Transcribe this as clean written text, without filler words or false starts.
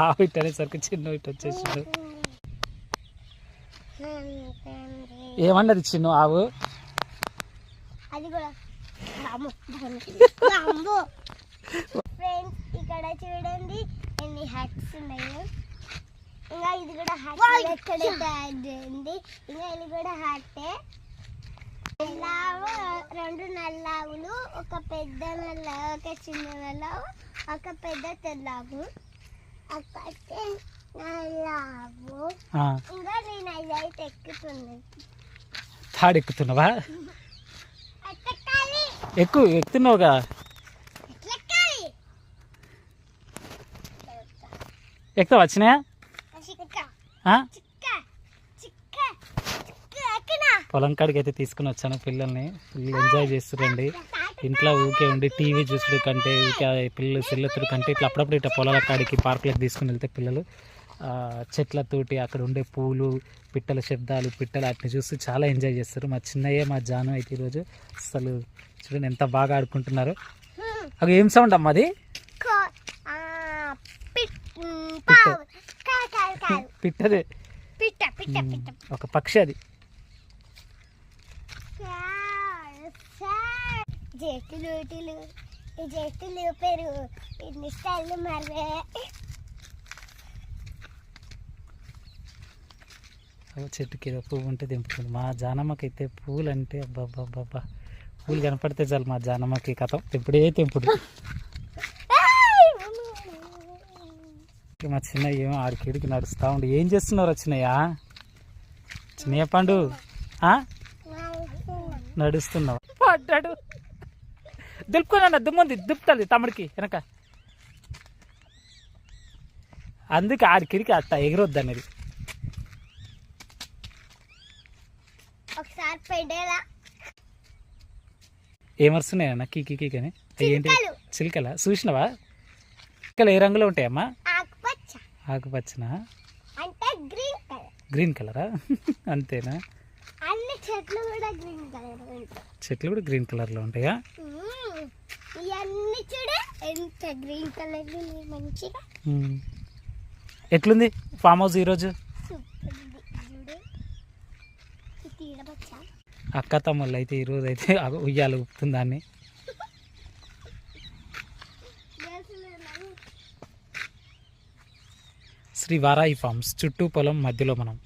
ఆవు ఇట్ అనేసరికి చిన్న ఇటు వచ్చేసాడు. ఏమన్నది చిన్న ఆవు? ఇక్కడ చూడండి ఎన్ని హ్యాట్స్ ఉన్నాయో. ఇంకా ఇది కూడా హ్యాట్ ఎక్కడ తయారు చేయండి. ఇంకా ఇది కూడా హ్యాటే. రెండు నల్లావులు, ఒక పెద్ద నల్లావు, ఒక చిన్న నల్లావు, ఒక పెద్ద తెల్లావు, ఒకటి నల్లావు. ఇంకా నేను అయితే ఎక్కుతున్నాను. తాడు ఎక్కుతున్నావా? ఎక్కుతున్నావుగా. ఎక్కువ వచ్చినాయా? పొలం కాడికి అయితే తీసుకుని వచ్చాను పిల్లల్ని. పిల్లలు ఎంజాయ్ చేస్తురండి. ఇంట్లో ఊకే ఉండి టీవీ చూసుడు కంటే, ఊకే పిల్లలు సెల్లెత్తుడు కంటే ఇట్లా అప్పుడప్పుడు ఇట్లా పొలాల కాడికి పార్కులకు తీసుకుని వెళ్తే పిల్లలు చెట్లతోటి అక్కడ ఉండే పూలు, పిట్టల శబ్దాలు, పిట్టలు వాటిని చూసి చాలా ఎంజాయ్ చేస్తారు. మా చిన్నయ్య మా జాను అయితే ఈరోజు అసలు చూడండి ఎంత బాగా ఆడుకుంటున్నారు. అది ఏం సౌండ్ అమ్మా? అది పిట్టదే, ఒక పక్షి. అది చెట్టుకి ఏదో పువ్వు ఉంటే దింపుతుంది. మా జానమ్మకైతే పూలు అంటే అబ్బాబ్బాబ్బా, పూలు కనపడితే చాలు మా జానమ్మకి కథ తెంపుడే తెంపుడు. మా చిన్నయ్య ఏమో ఆడికిడికి నడుస్తూ ఉండి. ఏం చేస్తున్నారు చిన్నయ్య? చిన్నయ్య పండు నడుస్తున్నావు? పడ్డాడు. దులుపుకున్నా దుమ్ముంది, దుప్పుతుంది తమ్ముడికి వెనక. అందుకే ఆడికిడికి అట్ట ఎగిరొద్దు అనేది. ఏమరుస్తున్నాయన్న కీకి కీకని? ఏంటి చిలుకలా? చూసినవా? చిలుకలు ఏ రంగులో ఉంటాయమ్మా? ఆకుపచ్చనా? గ్రీన్ కలరా? అంతేనా? చెట్లు కూడా గ్రీన్ కలర్ లో ఉంటాయా? ఎట్లుంది ఫామ్ హౌస్ ఈరోజు? అక్క తమ్ముళ్ళు అయితే ఈరోజు అయితే ఉయ్యాలు ఊపుతుంది దాన్ని. శ్రీ వారాయి ఫార్మ్స్ చుట్టూ పొలం మధ్యలో మనం